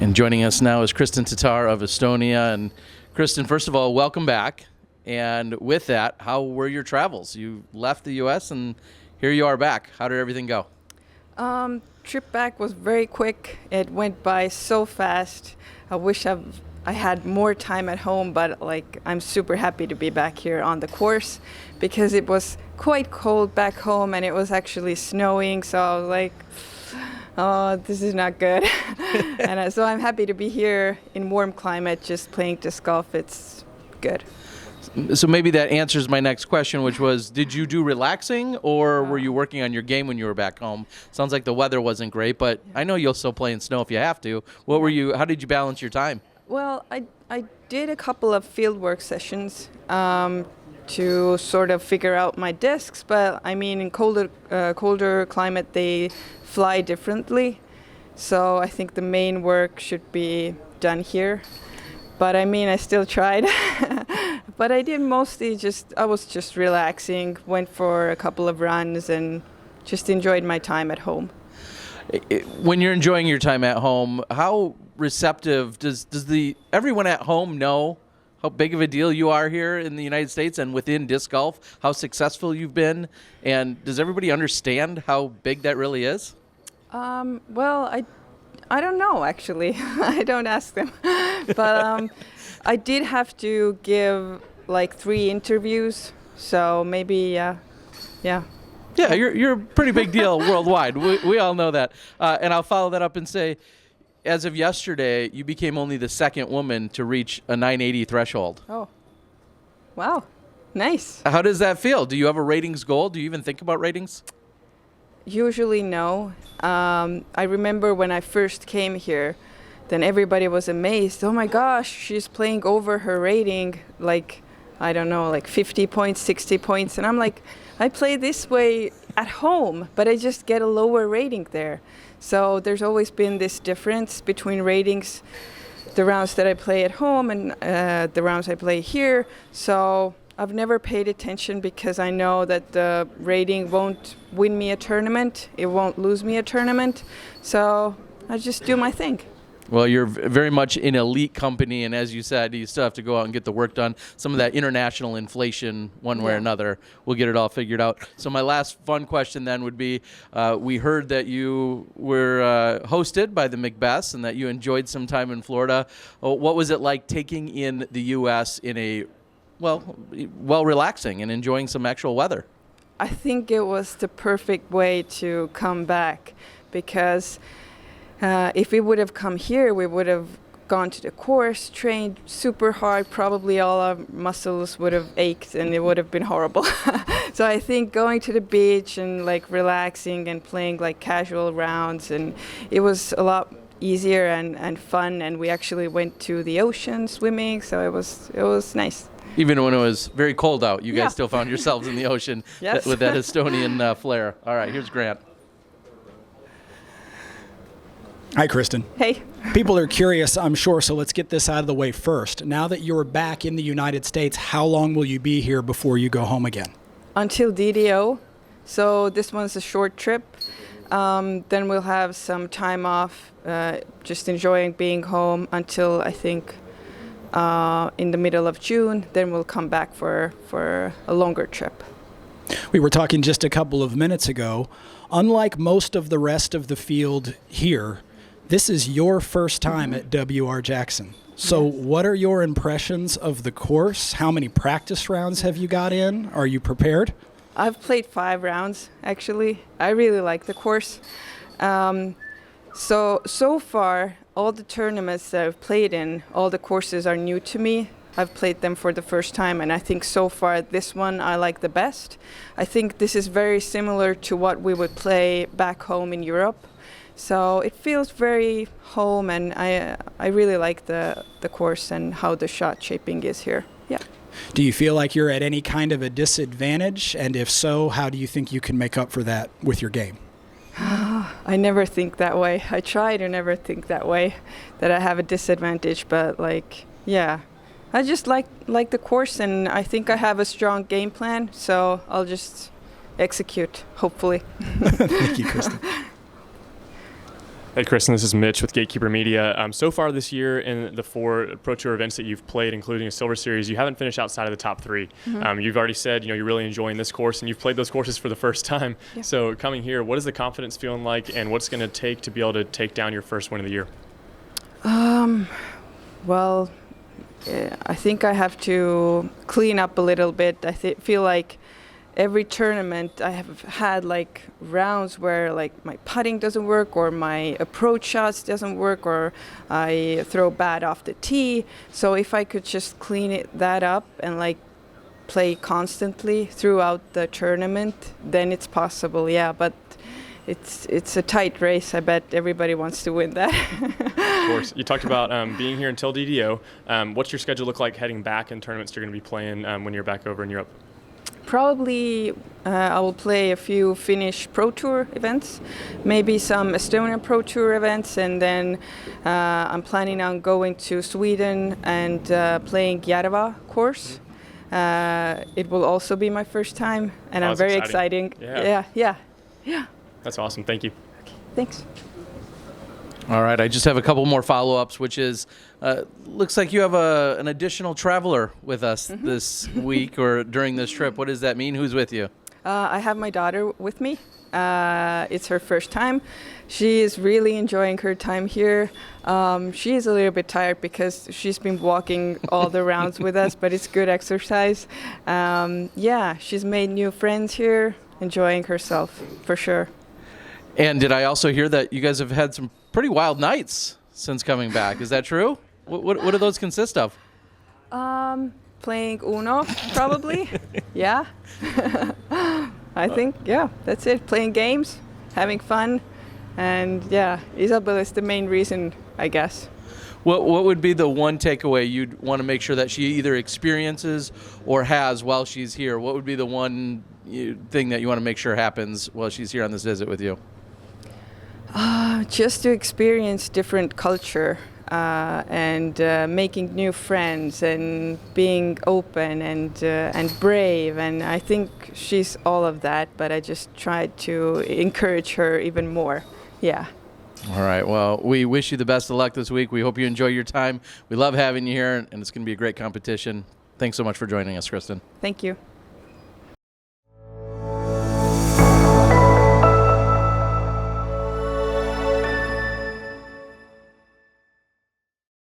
And joining us now is Kristin Tattar of Estonia. And Kristen, first of all, welcome back. And with that, how were your travels? You left the U.S. and here you are back. How did everything go? Trip back was very quick. It went by so fast. I wish I had more time at home, but I'm super happy to be back here on the course because it was quite cold back home and it was actually snowing. So I was like, oh, this is not good. And so I'm happy to be here in warm climate, just playing disc golf. It's good. So maybe that answers my next question, which was, did you do relaxing or were you working on your game when you were back home? Sounds like the weather wasn't great, but I know you'll still play in snow if you have to. How did you balance your time? Well, I did a couple of fieldwork sessions to sort of figure out my discs, but I mean, in colder climate, they fly differently. So I think the main work should be done here. But I mean, I still tried. But I did mostly I was just relaxing, went for a couple of runs and just enjoyed my time at home. When you're enjoying your time at home, how receptive does everyone at home know how big of a deal you are here in the United States and within disc golf, how successful you've been? And does everybody understand how big that really is? Well, I don't know, actually. I don't ask them. But I did have to give 3 interviews, so maybe, yeah. Yeah, you're a pretty big deal worldwide. We all know that. And I'll follow that up and say, as of yesterday, you became only the second woman to reach a 980 threshold. Oh, wow. Nice. How does that feel? Do you have a ratings goal? Do you even think about ratings? Usually no. I remember when I first came here, then everybody was amazed. Oh my gosh, she's playing over her rating, 50 points, 60 points. And I'm like, I play this way at home, but I just get a lower rating there. So there's always been this difference between ratings, the rounds that I play at home and the rounds I play here. So I've never paid attention because I know that the rating won't win me a tournament. It won't lose me a tournament. So I just do my thing. Well, you're very much in elite company, and as you said, you still have to go out and get the work done. Some of that international inflation, one way or another, we'll get it all figured out. So my last fun question then would be, we heard that you were hosted by the Macbeths and that you enjoyed some time in Florida. What was it like taking in the U.S. in a, well relaxing and enjoying some actual weather? I think it was the perfect way to come back because if we would have come here, we would have gone to the course, trained super hard. Probably all our muscles would have ached and it would have been horrible. So I think going to the beach and relaxing and playing casual rounds, and it was a lot easier and fun. And we actually went to the ocean swimming, so it was nice. Even when it was very cold out, you guys still found yourselves in the ocean with that Estonian flair. All right, here's Grant. Hi, Kristen. Hey. People are curious, I'm sure, so let's get this out of the way first. Now that you're back in the United States, how long will you be here before you go home again? Until DDO. So this one's a short trip. Then we'll have some time off, just enjoying being home until I think in the middle of June. Then we'll come back for a longer trip. We were talking just a couple of minutes ago. Unlike most of the rest of the field here, this is your first time at W.R. Jackson. So what are your impressions of the course? How many practice rounds have you got in? Are you prepared? I've played 5 rounds, actually. I really like the course. So far, all the tournaments that I've played in, all the courses are new to me. I've played them for the first time, and I think so far this one I like the best. I think this is very similar to what we would play back home in Europe. So it feels very home, and I really like the course and how the shot shaping is here. Yeah. Do you feel like you're at any kind of a disadvantage? And if so, how do you think you can make up for that with your game? I never think that way. I try to never think that way, that I have a disadvantage, but I just like the course, and I think I have a strong game plan, so I'll just execute, hopefully. Thank you, Kristen. Hey, Kristen, this is Mitch with Gatekeeper Media. So far this year, in the 4 Pro Tour events that you've played, including a Silver Series, you haven't finished outside of the top 3. You've already said, you're really enjoying this course, and you've played those courses for the first time. Yeah. So coming here, what is the confidence feeling like, and what's going to take to be able to take down your first win of the year? Well, I think I have to clean up a little bit. I feel like every tournament I have had like rounds where like my putting doesn't work or my approach shots doesn't work or I throw bad off the tee. So if I could just clean that up and like play constantly throughout the tournament, then it's possible. Yeah, but it's a tight race. I bet everybody wants to win that. Of course. You talked about being here until DDO. What's your schedule look like heading back in tournaments you're going to be playing when you're back over in Europe? Probably I will play a few Finnish Pro Tour events, maybe some Estonian Pro Tour events, and then I'm planning on going to Sweden and playing Järva course. It will also be my first time, and I'm very exciting. Yeah. That's awesome. Thank you. Thanks. All right, I just have a couple more follow-ups, which is, looks like you have an additional traveler with us this week or during this trip. What does that mean? Who's with you? I have my daughter with me. It's her first time. She is really enjoying her time here. She is a little bit tired because she's been walking all the rounds with us, but it's good exercise. She's made new friends here, enjoying herself for sure. And did I also hear that you guys have had some pretty wild nights since coming back? Is that true? What do those consist of? Playing Uno, probably. Yeah. I think, that's it. Playing games, having fun. And Isabel is the main reason, I guess. What would be the one takeaway you'd want to make sure that she either experiences or has while she's here? What would be the one thing that you want to make sure happens while she's here on this visit with you? Just to experience different culture and making new friends and being open and brave. And I think she's all of that, but I just tried to encourage her even more. Yeah. All right. Well, we wish you the best of luck this week. We hope you enjoy your time. We love having you here, and it's going to be a great competition. Thanks so much for joining us, Kristen. Thank you.